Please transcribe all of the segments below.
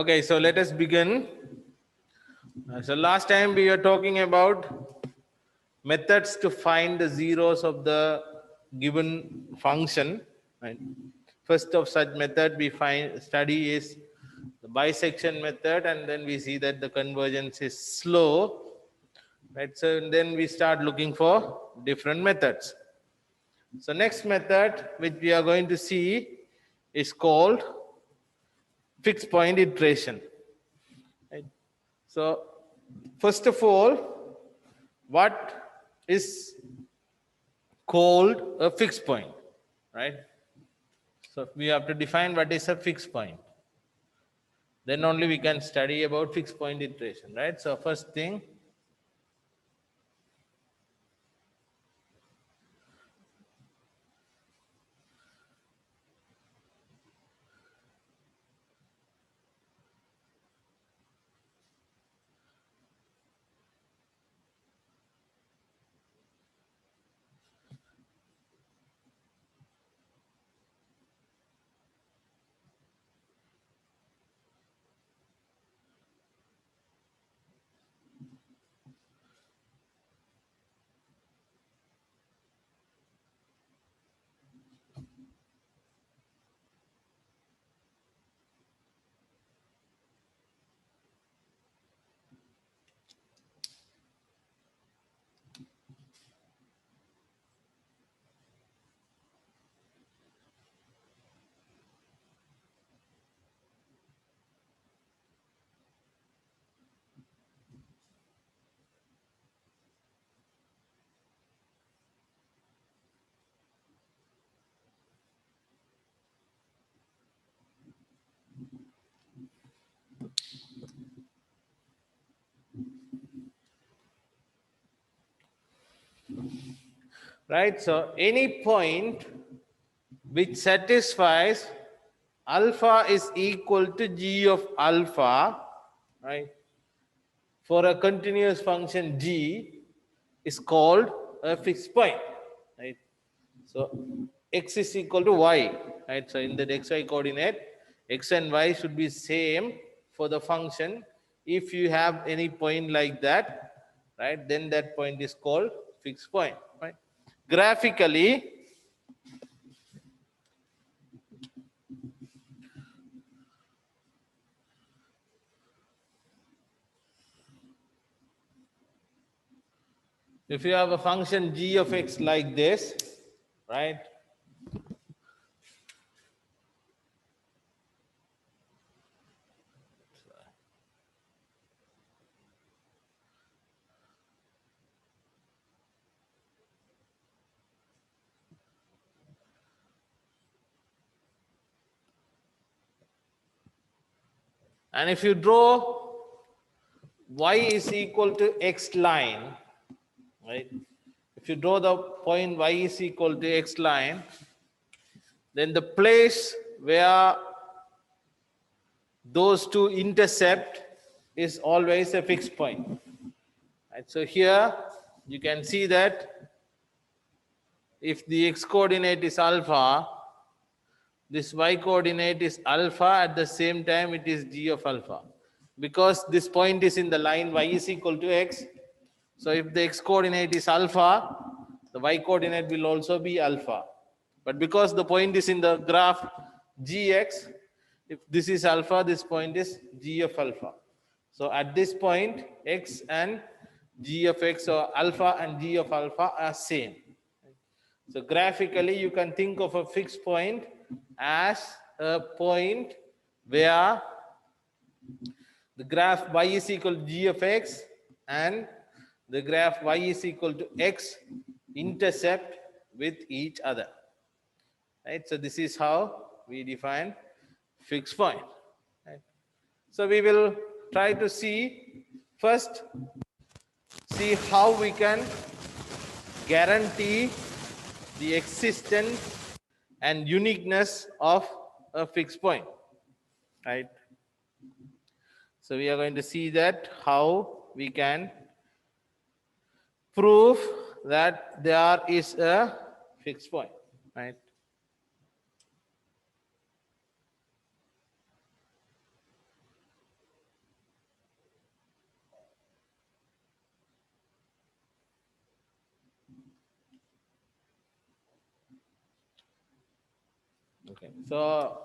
Okay, so let us begin. So last time we were talking about methods to find the zeros of the given function. Right? First of such method we study is the bisection method, and then we see that the convergence is slow. Right? So then we start looking for different methods. So next method which we are going to see is called fixed point iteration. Right? So first of all, what is called a fixed point, right? So we have to define what is a fixed point. Then only we can study about fixed point iteration, right? So first thing, right? So any point which satisfies alpha is equal to g of alpha, right? For a continuous function g is called a fixed point, right? So x is equal to y, right? So in the xy coordinate, x and y should be same for the function. If you have any point like that, right, then that point is called fixed point, right? Graphically, if you have a function g of x like this, right? And if you draw y is equal to x line, right? If you draw the point y is equal to x line, then the place where those two intercept is always a fixed point. Right? So here you can see that if the x coordinate is alpha, this y coordinate is alpha, at the same time it is g of alpha. Because this point is in the line y is equal to x, so if the x coordinate is alpha, the y coordinate will also be alpha. But because the point is in the graph gx, if this is alpha, this point is g of alpha. So at this point, x and g of x, or alpha and g of alpha, are same. So graphically, you can think of a fixed point as a point where the graph y is equal to g of x and the graph y is equal to x intercept with each other. Right? So this is how we define fixed point. Right? So we will try to see how we can guarantee the existence and uniqueness of a fixed point. Right? So we are going to see that how we can prove that there is a fixed point, right? Okay, so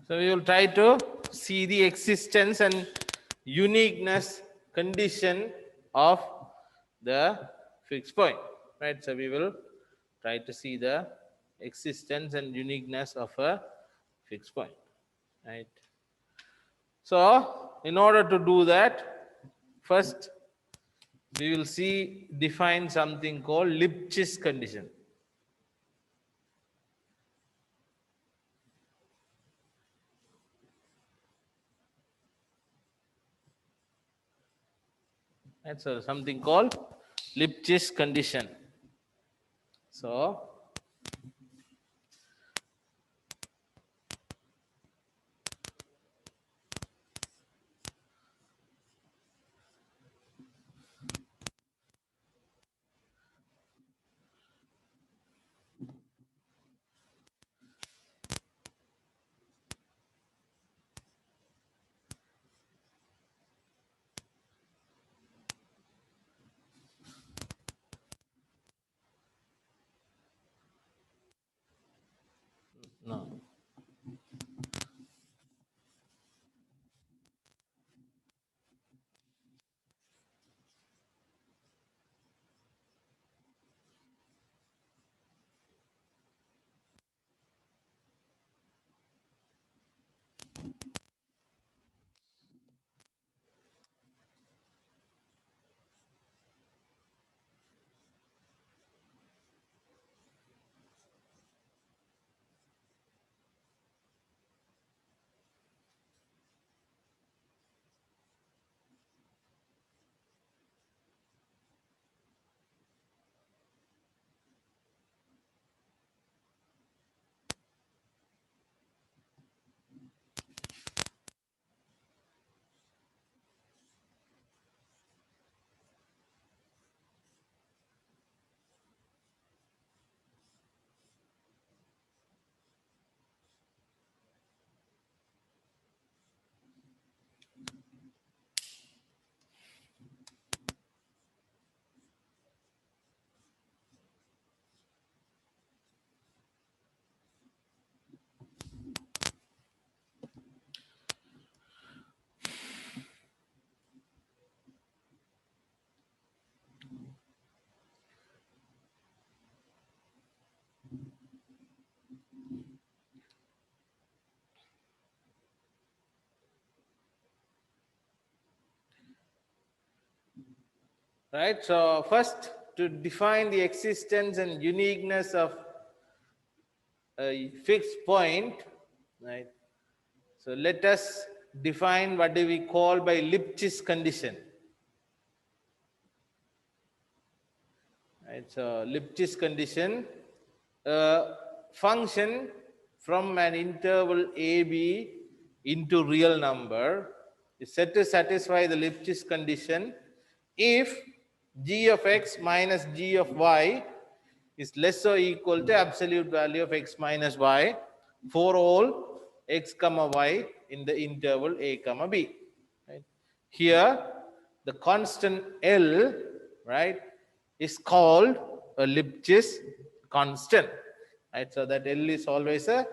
we will try to see the existence and uniqueness condition of the fixed point, right? So we will try to see the existence and uniqueness of a fixed point, right? So in order to do that, first we will see define something called Lipschitz condition. Right, so something called Lipschitz condition. So no. Right, so first to define the existence and uniqueness of a fixed point, right? So let us define what do we call by Lipschitz condition. Right, so Lipschitz condition, function from an interval AB into real number is said to satisfy the Lipschitz condition if g of x minus g of y is less or equal to absolute value of x minus y for all x comma y in the interval a comma b. Right? Here, the constant L, right, is called a Lipschitz constant. Right? So that L is always a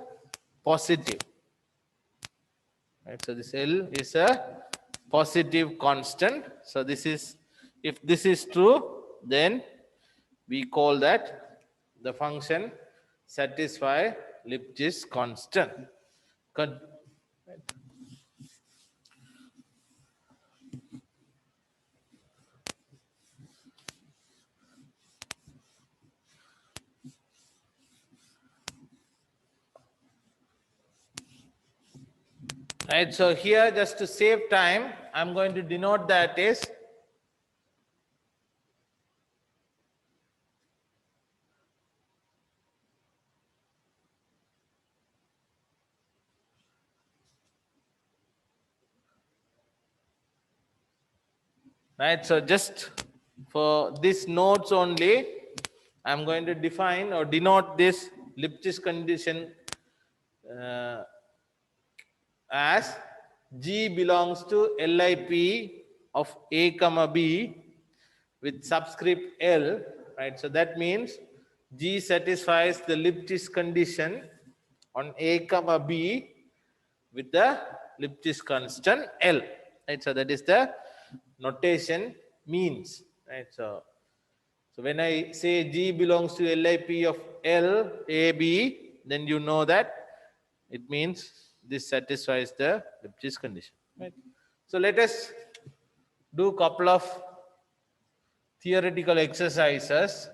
positive. Right? So this L is a positive constant. So this is, if this is true, then we call that the function satisfy Lipschitz constant. Right, so here just to save time, I'm going to denote that as right. So just for this notes only, I'm going to define or denote this Lipschitz condition as G belongs to LIP of A comma B with subscript L, right? So that means G satisfies the Lipschitz condition on A comma B with the Lipschitz constant L, right? So that is the notation means, right? So when I say G belongs to LIP of L, A, B, then you know that it means this satisfies the Lipschitz condition, right? So let us do a couple of theoretical exercises.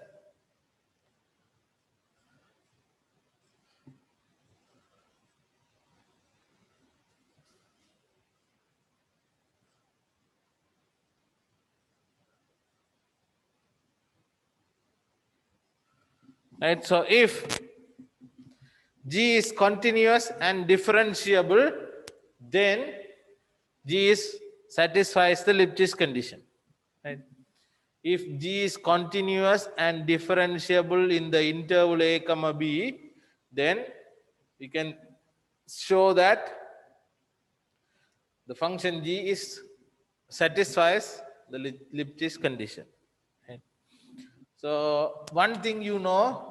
Right, so if G is continuous and differentiable, then G satisfies the Lipschitz condition. Right? If G is continuous and differentiable in the interval A comma B, then we can show that the function G satisfies the Lipschitz condition. Right? So one thing you know,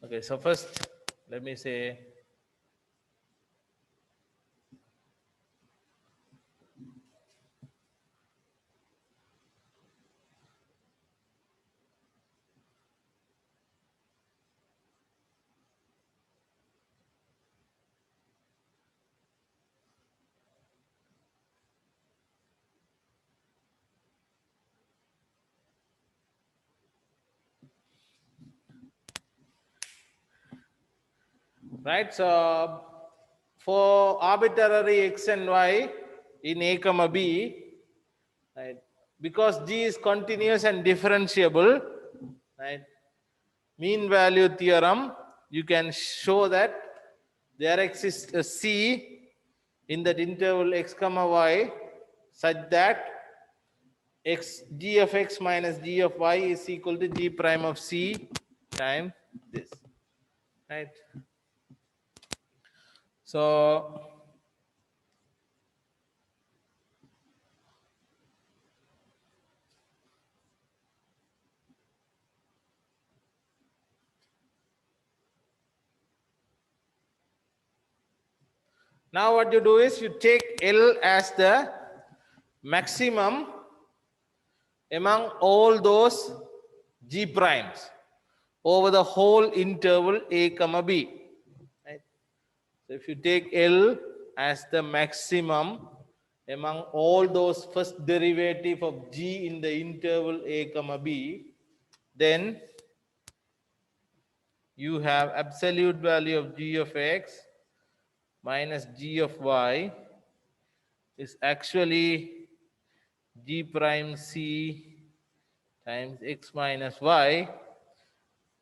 okay, so first let me say right? So for arbitrary x and y in A comma B, right? Because G is continuous and differentiable, right? Mean value theorem, you can show that there exists a C in that interval x comma y such that G of x minus G of y is equal to G prime of C times this, right? So now what you do is you take L as the maximum among all those G primes over the whole interval A comma B. Right? So if you take L as the maximum among all those first derivative of G in the interval A comma B, then you have absolute value of G of x minus G of y is actually G prime C times x minus y,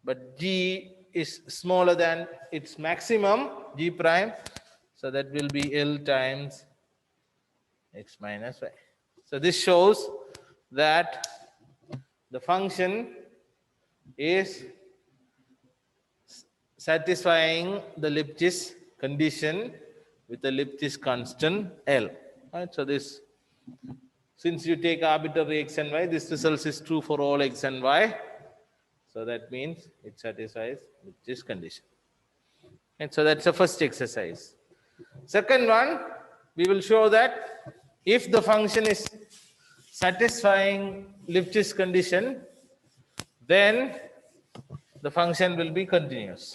but G is smaller than its maximum, G prime, so that will be L times x minus y. So this shows that the function is satisfying the Lipschitz condition with the Lipschitz constant L. Right? So this, since you take arbitrary x and y, this result is true for all x and y. So that means it satisfies Lipschitz condition. And so that's the first exercise. Second one, we will show that if the function is satisfying Lipschitz condition, then the function will be continuous.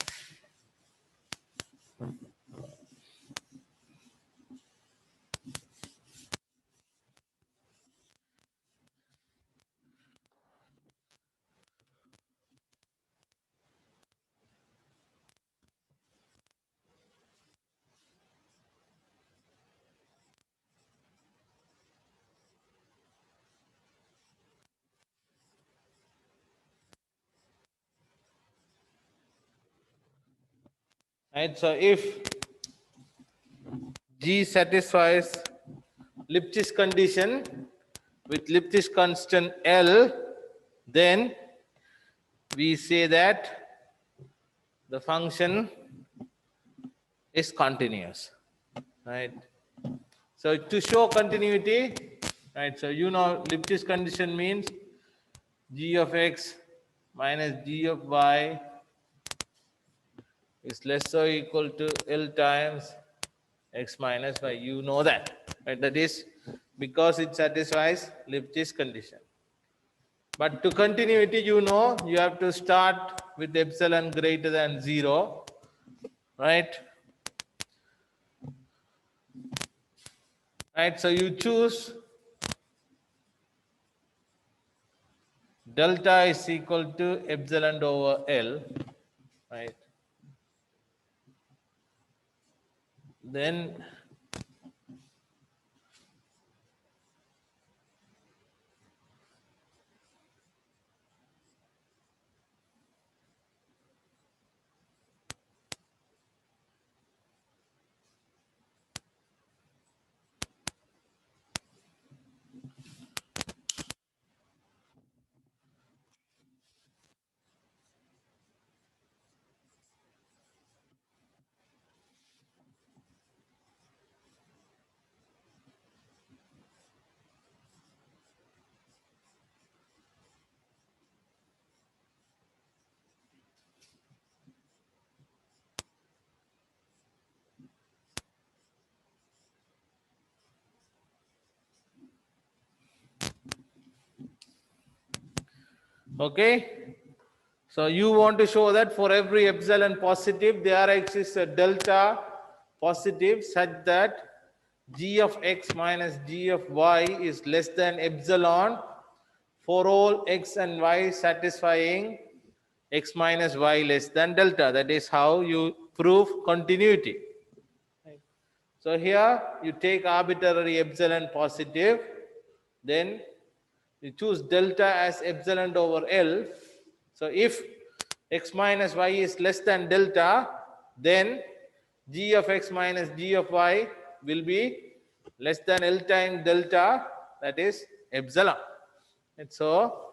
Right? So if G satisfies Lipschitz condition with Lipschitz constant L, then we say that the function is continuous, right? So to show continuity, right? So you know Lipschitz condition means g of x minus g of y is less or equal to L times x minus y. You know that, right? That is because it satisfies Lipschitz condition. But to continuity, you know, you have to start with epsilon greater than 0, right? Right, so you choose delta is equal to epsilon over L, right? Then okay, so you want to show that for every epsilon positive, there exists a delta positive such that g of x minus g of y is less than epsilon for all x and y satisfying x minus y less than delta. That is how you prove continuity. So here you take arbitrary epsilon positive, then you choose delta as epsilon over L. So if x minus y is less than delta, then g of x minus g of y will be less than L times delta, that is epsilon. And so,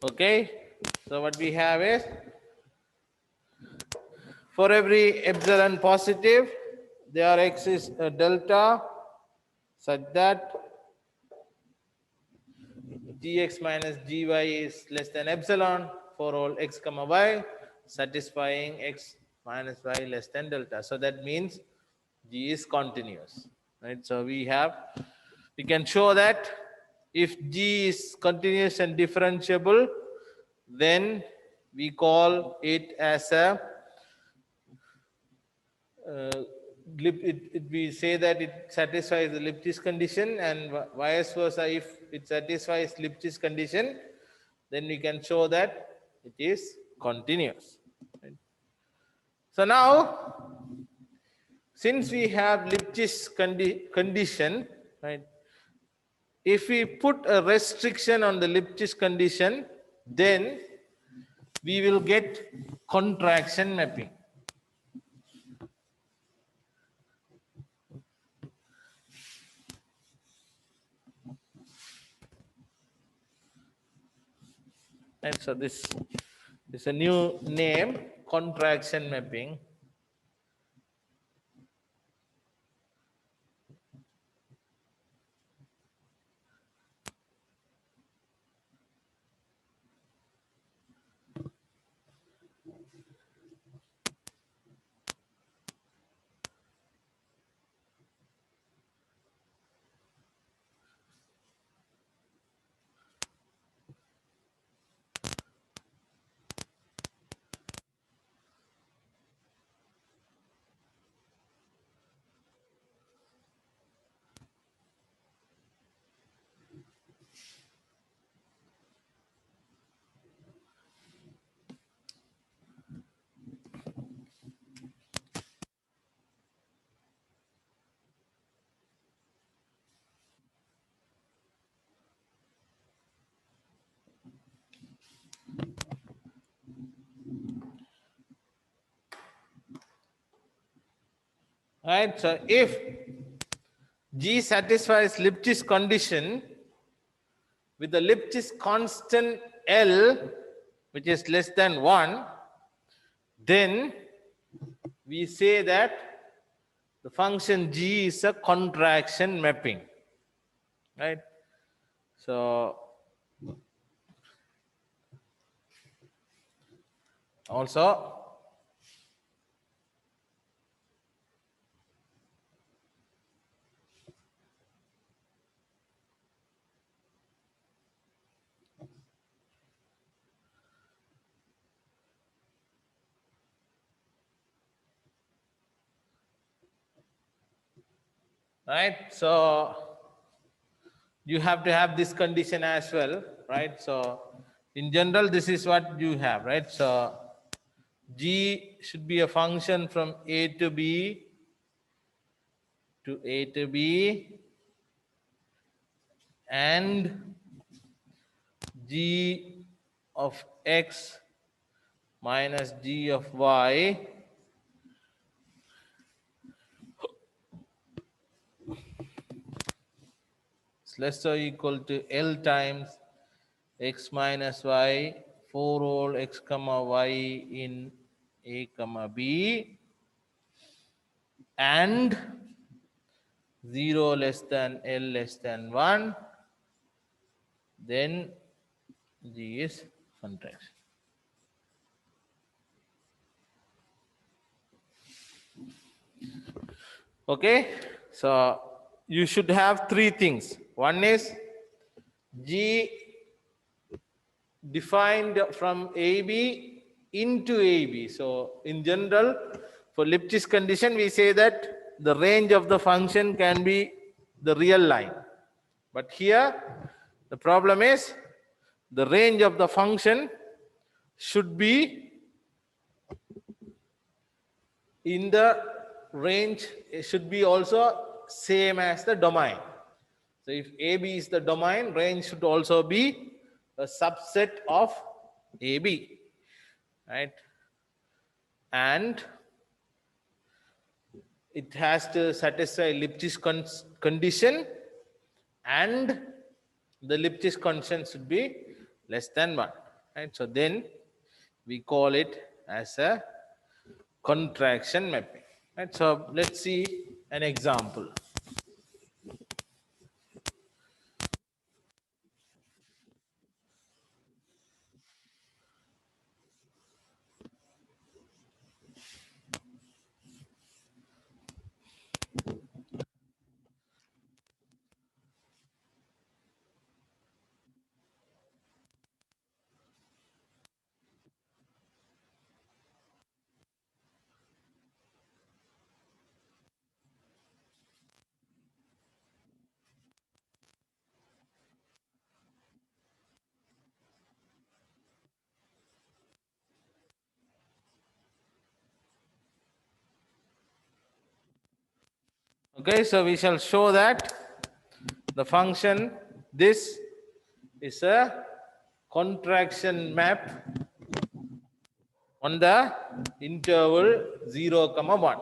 okay, so what we have is for every epsilon positive, there exists a delta such that gx minus gy is less than epsilon for all x comma y, satisfying x minus y less than delta. So that means g is continuous, right? So we can show that if g is continuous and differentiable, then we call it as a uh, we say that it satisfies the Lipschitz condition, and vice versa. If it satisfies Lipschitz condition, then we can show that it is continuous. Right? So now, since we have Lipschitz condition, right? If we put a restriction on the Lipschitz condition, then we will get contraction mapping. And so this is a new name, contraction mapping. Right? So if G satisfies Lipschitz condition with the Lipschitz constant L, which is less than 1, then we say that the function G is a contraction mapping. Right? So also, right? So you have to have this condition as well, right? So in general, this is what you have, right? So G should be a function from A to B to A to B, and G of X minus G of Y is less or equal to L times X minus Y 4 whole X comma Y in A comma B, and 0 less than L less than 1, then G is contraction. Okay, so you should have three things. One is G defined from AB into AB. So in general, for Lipschitz condition, we say that the range of the function can be the real line. But here, the problem is the range of the function should be in the range, it should be also same as the domain. So if AB is the domain, range should also be a subset of AB, right? And it has to satisfy Lipschitz condition, and the Lipschitz condition should be less than 1, right? So then we call it as a contraction mapping, right? So let's see an example. Okay, so we shall show that the function, this is a contraction map on the interval 0, 1.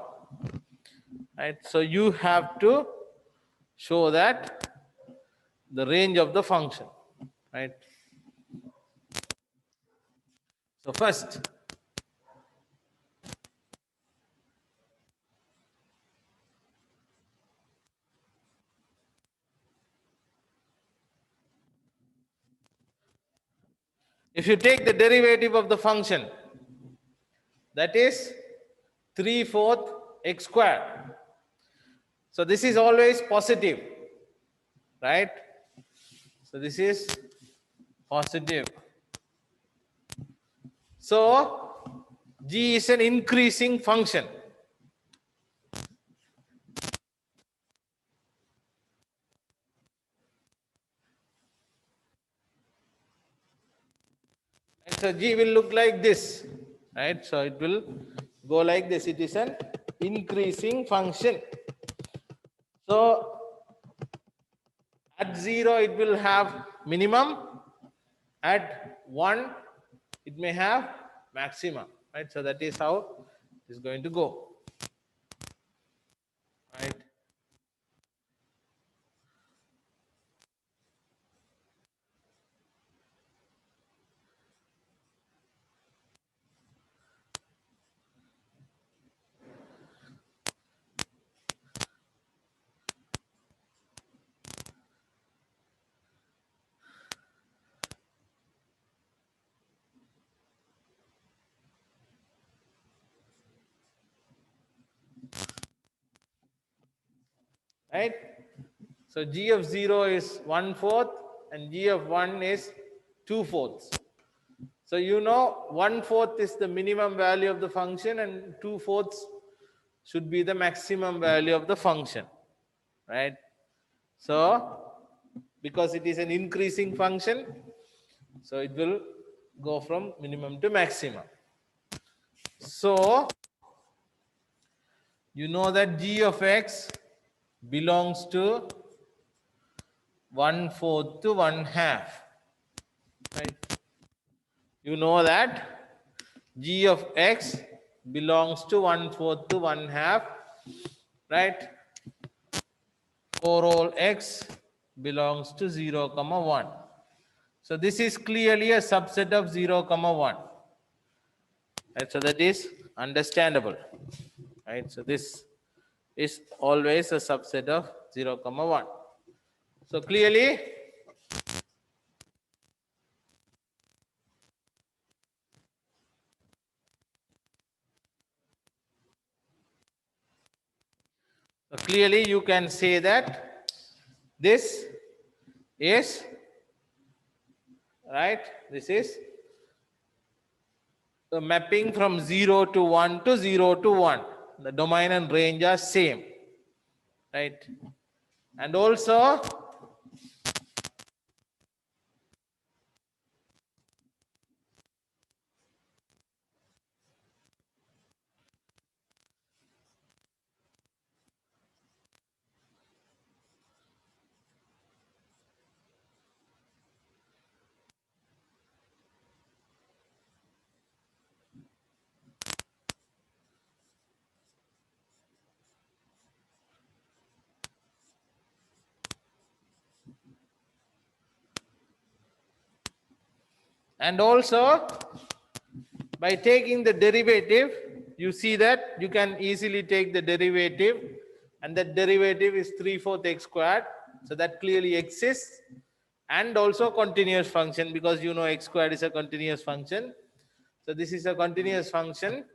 Right? So you have to show that the range of the function. Right? So first, if you take the derivative of the function, that is 3/4 x squared. So this is always positive, right? So this is positive. So G is an increasing function. And so G will look like this, right? So it will go like this. It is an increasing function. So at 0, it will have minimum. At 1, it may have maximum, right? So that is how it is going to go. right? So g of 0 is 1/4 and g of 1 is 2/4. So you know 1/4 is the minimum value of the function and 2/4 should be the maximum value of the function, right? So because it is an increasing function, so it will go from minimum to maximum. So you know that g of x belongs to 1/4 to 1/2, right? You know that g of x belongs to 1/4 to 1/2, right? For all x belongs to 0, 1. So this is clearly a subset of 0, 1. Right? So that is understandable. Right? So this is always a subset of 0, 1. So clearly, you can say that this is, right, this is the mapping from 0 to 1 to 0 to 1. The domain and range are same, right? And also by taking the derivative, you see that you can easily take the derivative, and that derivative is 3/4 x squared. So that clearly exists, and also continuous function, because you know x squared is a continuous function. So this is a continuous function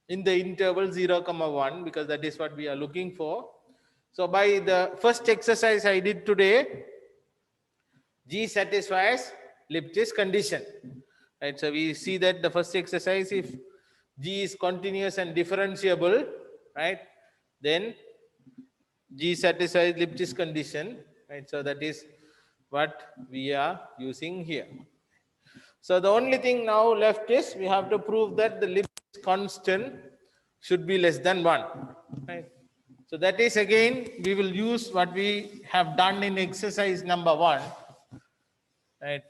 in the interval 0, 1, because that is what we are looking for. So by the first exercise I did today, G satisfies Lipschitz condition. Right, so we see that the first exercise, if G is continuous and differentiable, right, then G satisfies Lipschitz condition, right? So that is what we are using here. So the only thing now left is we have to prove that the Lipschitz constant should be less than 1, right? So that is, again, we will use what we have done in exercise number 1, right?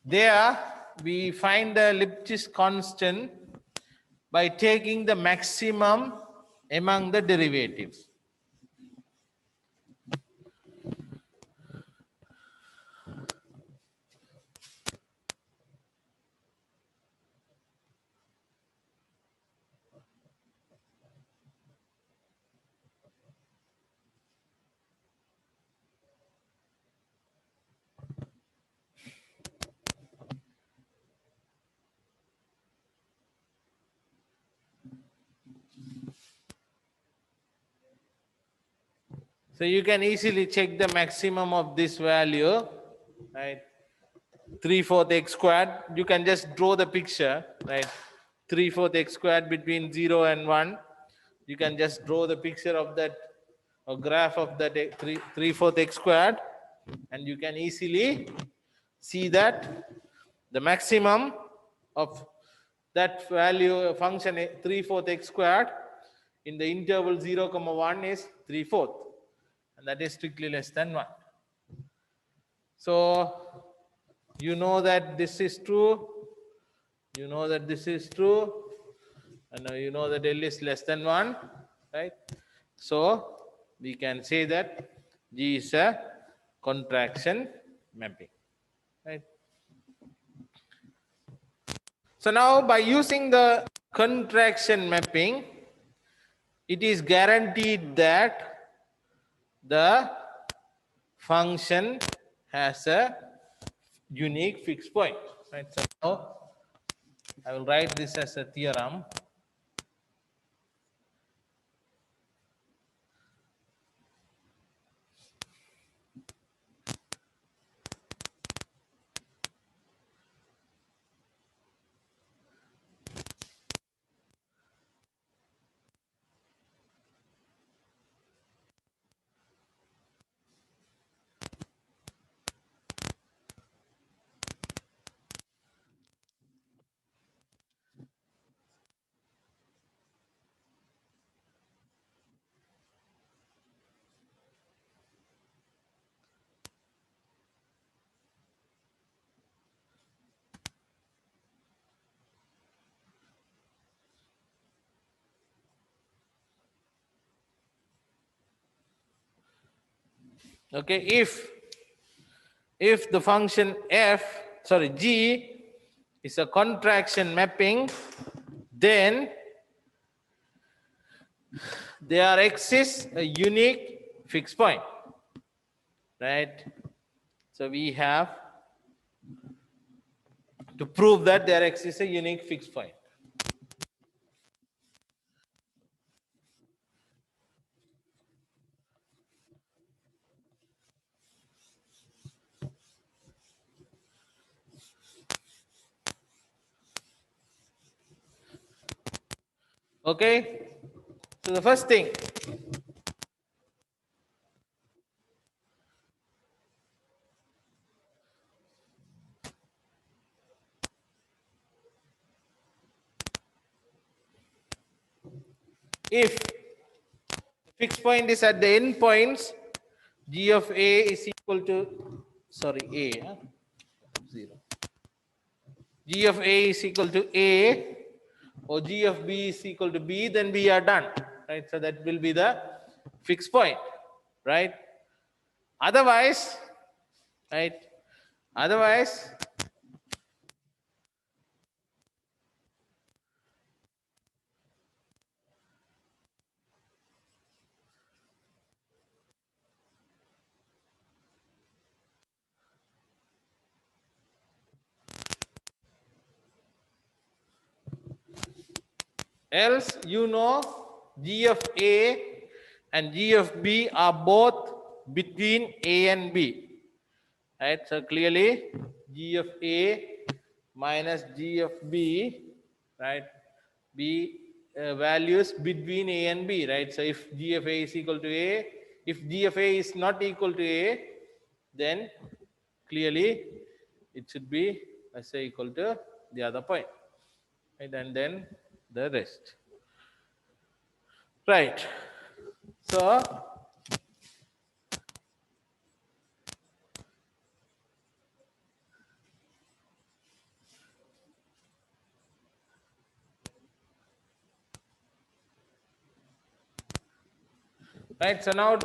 There we find the Lipschitz constant by taking the maximum among the derivatives. So you can easily check the maximum of this value, right? 3/4 x squared. You can just draw the picture, right? 3/4 x squared between 0 and 1. You can just draw the picture of that, a graph of that 3/4 x squared, and you can easily see that the maximum of that value function 3/4 x squared in the interval 0, 1 is 3/4, and that is strictly less than 1. So you know that this is true, you know that this is true, and you know that L is less than 1, right? So we can say that G is a contraction mapping, right? So now by using the contraction mapping, it is guaranteed that the function has a unique fixed point, right? So now I will write this as a theorem. Okay, if the function g is a contraction mapping, then their x is a unique fixed point, right? So we have to prove that their x is a unique fixed point. Okay, so the first thing, if fixed point is at the end points, g of a is equal to, sorry, a, 0. G of a is equal to a, or g of b is equal to b, then we are done, right? So that will be the fixed point, right? Otherwise, right? Otherwise, else you know g of a and g of b are both between a and b, right? So clearly g of a minus g of b, right? B values between a and b, right? So if g of a is equal to a, if g of a is not equal to a, then clearly it should be, let's say, equal to the other point, right? And then the rest, right? So right, so now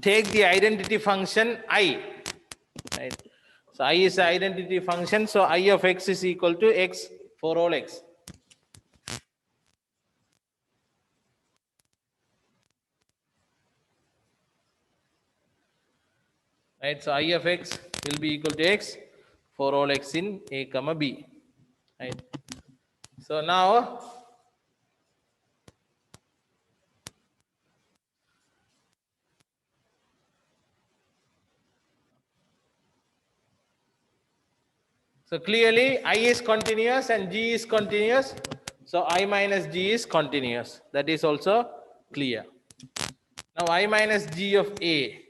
take the identity function I, right? So I is the identity function, so I of x is equal to x for all x. Right, so I of x will be equal to x for all x in a comma b, right? So now so clearly I is continuous and g is continuous, so I minus g is continuous. That is also clear. Now I minus g of a,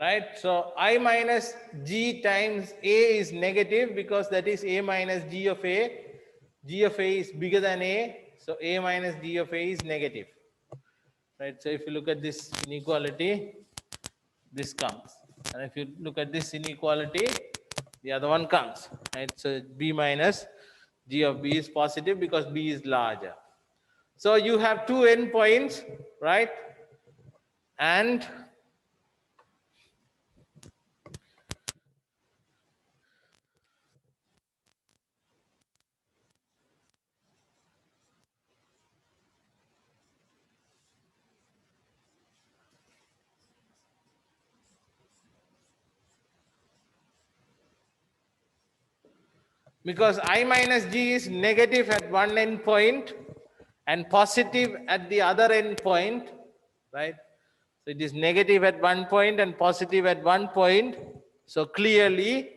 right? So I minus g times a is negative because that is a minus g of a. G of a is bigger than a, so a minus g of a is negative, right? So if you look at this inequality, this comes, and if you look at this inequality, the other one comes, right? So b minus g of b is positive because b is larger. So you have two endpoints, right? And because I minus g is negative at one endpoint and positive at the other endpoint, right? So it is negative at one point and positive at one point. So clearly,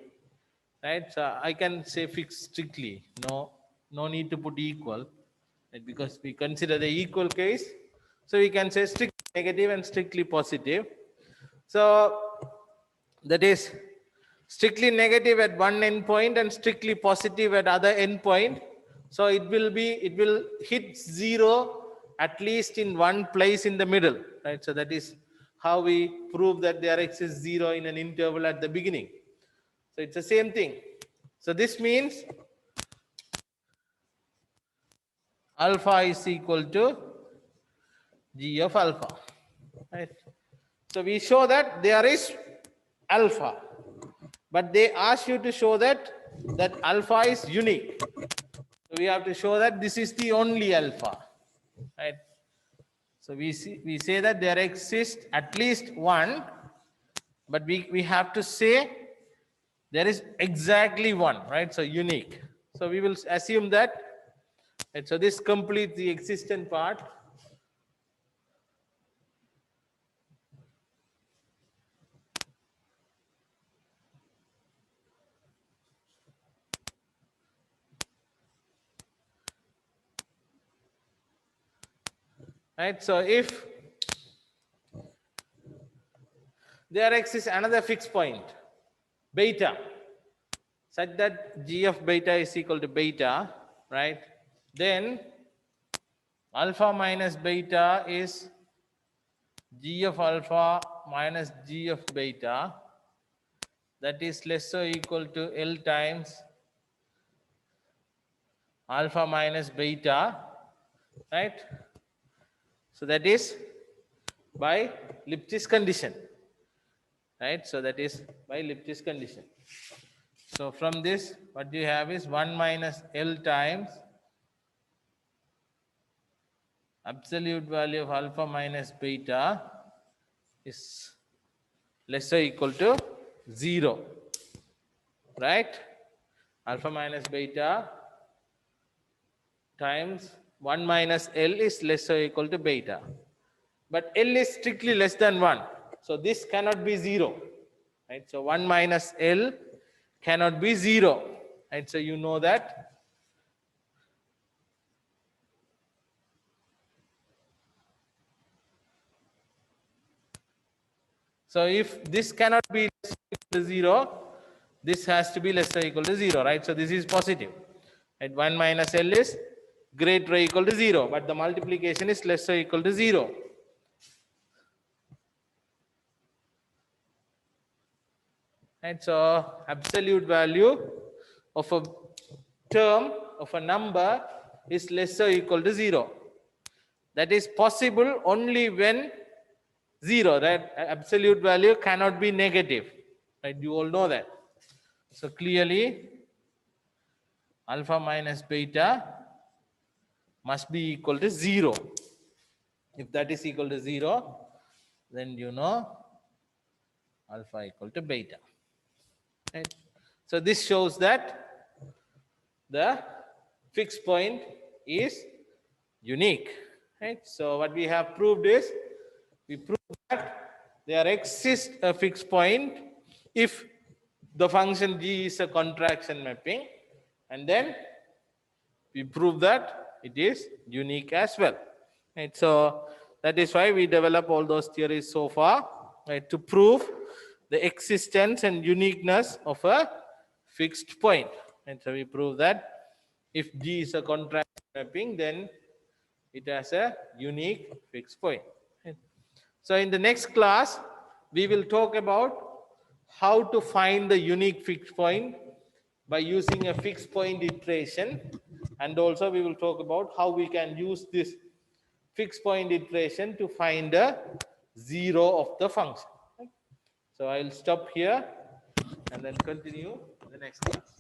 right? So I can say fixed strictly. No need to put equal. right? Because we consider the equal case. So we can say strictly negative and strictly positive. So that is strictly negative at one endpoint and strictly positive at other endpoint. So it will hit zero at least in one place in the middle, right? So that is how we prove that there exists zero in an interval at the beginning. So it's the same thing. So this means alpha is equal to g of alpha, right? So we show that there is alpha, but they ask you to show that alpha is unique. So we have to show that this is the only alpha, right? So we say that there exists at least one, but we have to say there is exactly one, right? So unique. So we will assume that, right? So this completes the existent part. Right? So if there exists another fixed point, beta, such that g of beta is equal to beta, right? Then alpha minus beta is g of alpha minus g of beta, that is less or equal to L times alpha minus beta, right? So that is by Lipschitz condition, right? So that is by Lipschitz condition. So from this, what you have is 1 minus L times absolute value of alpha minus beta is less or equal to 0, right? Alpha minus beta times 1 minus L is less or equal to beta. But L is strictly less than 1. So this cannot be 0, right? So 1 minus L cannot be 0, right? So you know that. So if this cannot be less or equal to 0, this has to be less or equal to 0, right? So this is positive. Right? 1 minus L is greater or equal to 0, but the multiplication is less or equal to 0. Right? So absolute value of a term of a number is less or equal to 0. That is possible only when 0, that absolute value cannot be negative, right? You all know that. So clearly alpha minus beta must be equal to 0. If that is equal to 0, then you know alpha equal to beta, right? So this shows that the fixed point is unique, right? So what we have proved is, we proved that there exists a fixed point if the function g is a contraction mapping, and then we prove that it is unique as well, right? So that is why we develop all those theories so far, right, to prove the existence and uniqueness of a fixed point. And so we prove that if G is a contraction mapping, then it has a unique fixed point. So in the next class, we will talk about how to find the unique fixed point by using a fixed point iteration, and also we will talk about how we can use this fixed point iteration to find a zero of the function. So I'll stop here and then continue in the next class.